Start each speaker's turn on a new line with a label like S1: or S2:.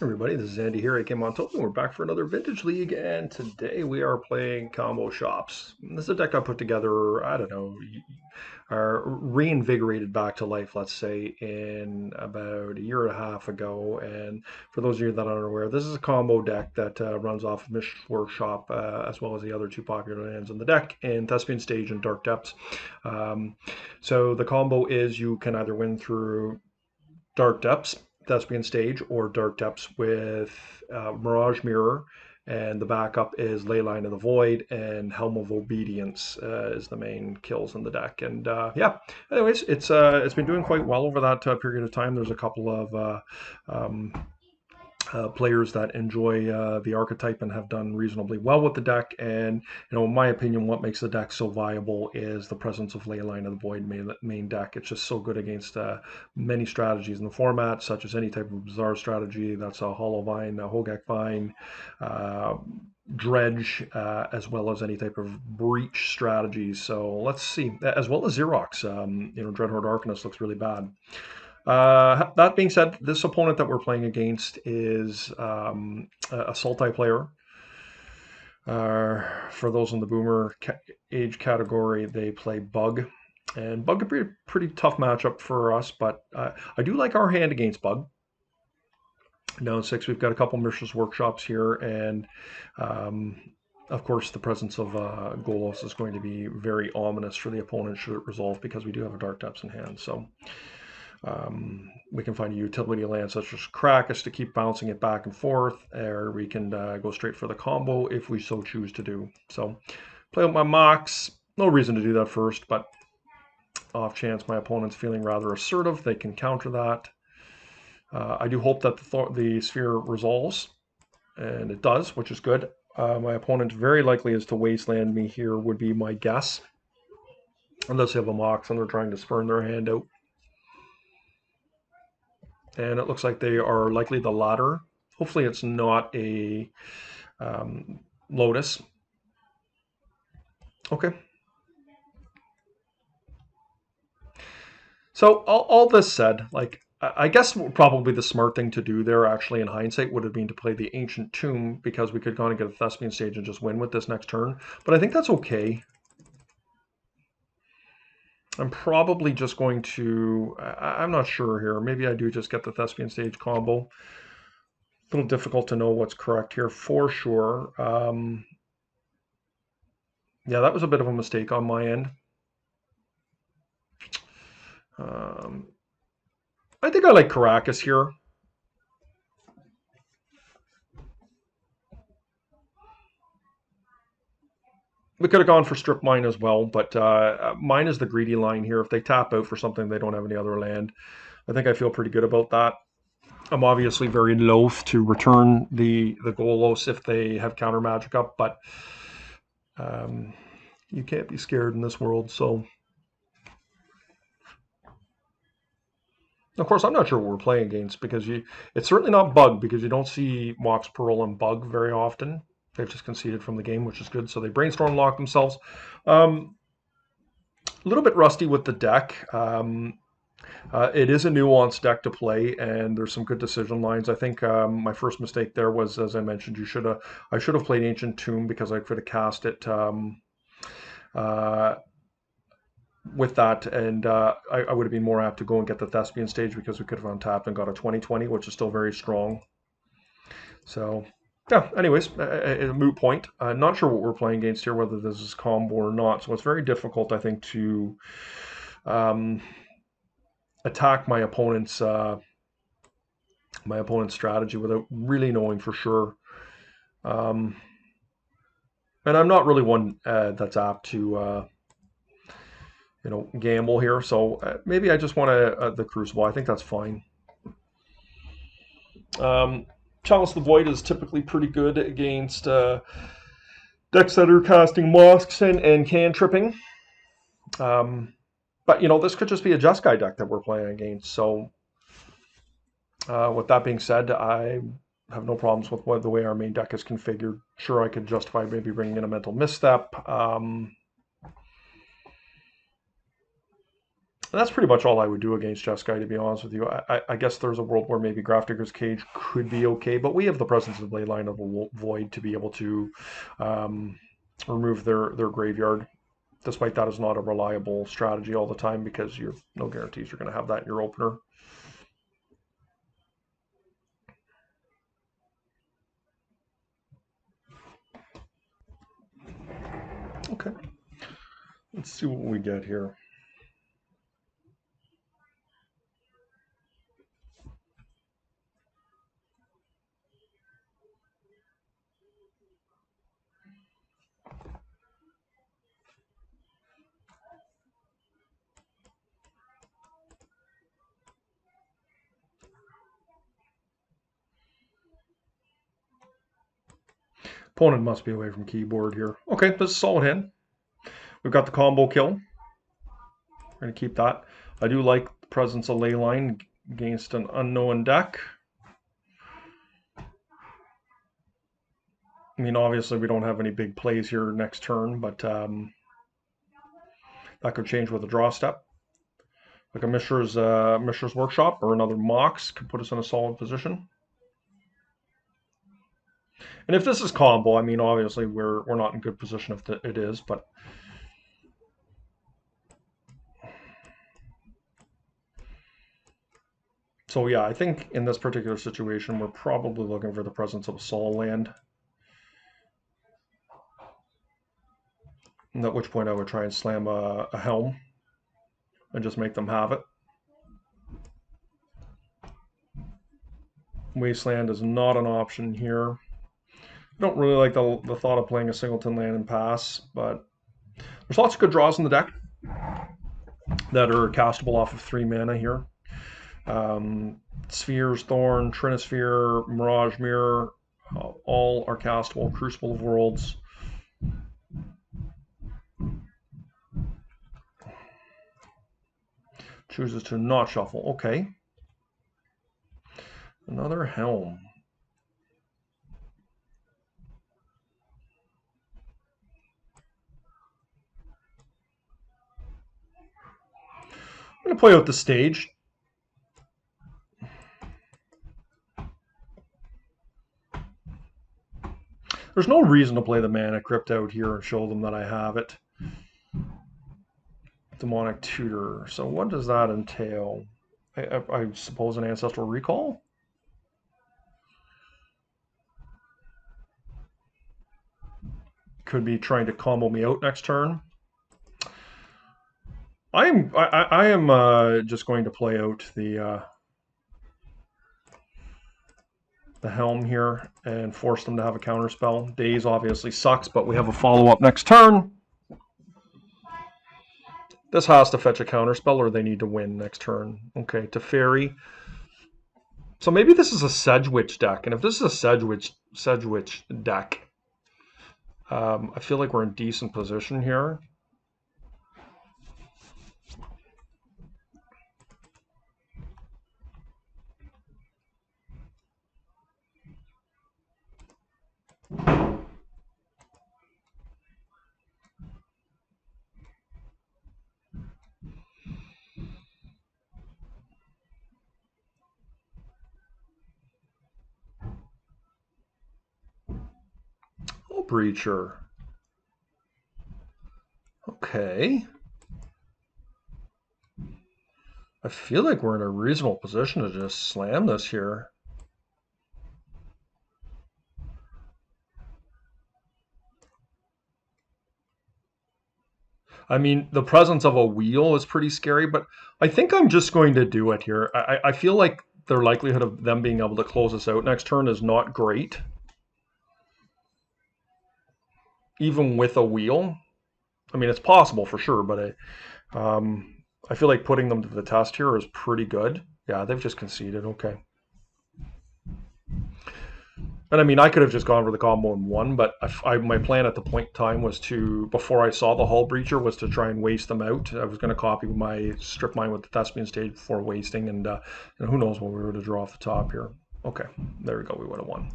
S1: Everybody, this is Andy here, aka Montoto, and we're back for another Vintage League, and today we are playing Combo Shops. This is a deck I put together, I don't know, reinvigorated back to life, let's say, in about a year and a half ago. And for those of you that aren't aware, this is a combo deck that runs off of Mishra's Workshop, as well as the other two popular lands in the deck, in Thespian Stage and Dark Depths. Um, so the combo is you can either win through Dark Depths, Thespian Stage, or Dark Depths with Mirage Mirror, and the backup is Leyline of the Void, and Helm of Obedience is the main kills in the deck. And yeah, anyways, it's been doing quite well over that period of time. There's a couple of um, players that enjoy the archetype and have done reasonably well with the deck. And in my opinion, what makes the deck so viable is the presence of Leyline of the Void main deck. It's just so good against many strategies in the format, such as any type of bizarre strategy. That's a Hollow Vine, a Hogak Vine, Dredge, as well as any type of breach strategies. So let's see, as well as Xerox. Dreadhorde Arcanist looks really bad. That being said, this opponent that we're playing against is a Sultai player. For those in the Boomer age category, they play Bug. And Bug could be a pretty tough matchup for us, but I do like our hand against Bug. Down six, we've got a couple Mishra's Workshops here, and of course, the presence of Golos is going to be very ominous for the opponent should it resolve, because we do have a Dark Depths in hand. So we can find a utility land such as Krakis to keep bouncing it back and forth, or we can go straight for the combo if we so choose to do. So play with my Mox. No reason to do that first, but off chance my opponent's feeling rather assertive, they can counter that. I do hope that the sphere resolves, and it does, which is good. My opponent very likely is to wasteland me here, would be my guess. Unless they have a Mox and they're trying to spurn their hand out. And it looks like they are likely the latter. Hopefully it's not a Lotus. Okay. So all this said, like, I guess probably the smart thing to do there, actually, in hindsight, would have been to play the Ancient Tomb, because we could kind of get a Thespian Stage and just win with this next turn. But I think that's okay. I'm probably just going to, I'm not sure here. Maybe I do just get the Thespian Stage combo. A little difficult to know what's correct here for sure. Yeah, that was a bit of a mistake on my end. I think I like Caracas here. We could have gone for Strip Mine as well, but mine is the greedy line here. If they tap out for something, they don't have any other land. I think I feel pretty good about that. I'm obviously very loath to return the Golos if they have counter magic up, but you can't be scared in this world. So, of course, I'm not sure what we're playing against, because it's certainly not Bug, because you don't see Mox Pearl and Bug very often. They've just conceded from the game, which is good. So they brainstorm lock themselves. A little bit rusty with the deck. It is a nuanced deck to play, and there's some good decision lines. I think my first mistake there was, as I mentioned, I should have played Ancient Tomb, because I could have cast it with that, and I would have been more apt to go and get the Thespian Stage, because we could have untapped and got a 20/20, which is still very strong. So yeah, anyways, a moot point. Not sure what we're playing against here, whether this is combo or not. So it's very difficult, I think, to attack my opponent's strategy without really knowing for sure. And I'm not really one that's apt to gamble here. So maybe I just want the Crucible. I think that's fine. Chalice the Void is typically pretty good against decks that are casting Mosques and cantripping. But this could just be a Jeskai deck that we're playing against. So with that being said, I have no problems with the way our main deck is configured. Sure, I could justify maybe bringing in a Mental Misstep. That's pretty much all I would do against Jeskai, to be honest with you. I guess there's a world where maybe Grafdigger's Cage could be okay, but we have the presence of Leyline of a Void to be able to um, remove their graveyard. Despite that, is not a reliable strategy all the time because you're no guarantees you're going to have that in your opener. Okay, let's see what we get here. Opponent must be away from keyboard here. Okay, this is a solid hand. We've got the combo kill. We're going to keep that. I do like the presence of Leyline against an unknown deck. I mean, obviously, we don't have any big plays here next turn, but that could change with a draw step. Like a Mishra's Workshop or another Mox could put us in a solid position. And if this is combo, I mean, obviously we're not in good position if it is, but so yeah, I think in this particular situation, we're probably looking for the presence of a Sol land. And at which point I would try and slam a Helm and just make them have it. Wasteland is not an option here. I don't really like the thought of playing a Singleton land and pass, but there's lots of good draws in the deck that are castable off of 3 mana here. Spheres, Thorn, Trinisphere, Mirage Mirror, all are castable. Crucible of Worlds. Chooses to not shuffle. Okay. Another Helm. I'm going to play out the stage. There's no reason to play the Mana Crypt out here and show them that I have it. Demonic Tutor. So what does that entail? I suppose an Ancestral Recall? Could be trying to combo me out next turn. I am just going to play out the Helm here and force them to have a counterspell. Daze obviously sucks, but we have a follow-up next turn. This has to fetch a counterspell or they need to win next turn. Okay, Teferi. So maybe this is a Sedgewitch deck, and if this is a Sedgewitch deck, I feel like we're in decent position here. Oh, Breacher. Okay. I feel like we're in a reasonable position to just slam this here. I mean, the presence of a wheel is pretty scary, but I think I'm just going to do it here. I feel like the likelihood of them being able to close us out next turn is not great. Even with a wheel. I mean, it's possible for sure, but I feel like putting them to the test here is pretty good. Yeah, they've just conceded. Okay. And I mean, I could have just gone for the combo and won, but my plan at the point in time was to, before I saw the Hull Breacher, was to try and waste them out. I was going to copy my Strip Mine with the Thespian Stage before wasting, and who knows what we were to draw off the top here. Okay, there we go. We would have won.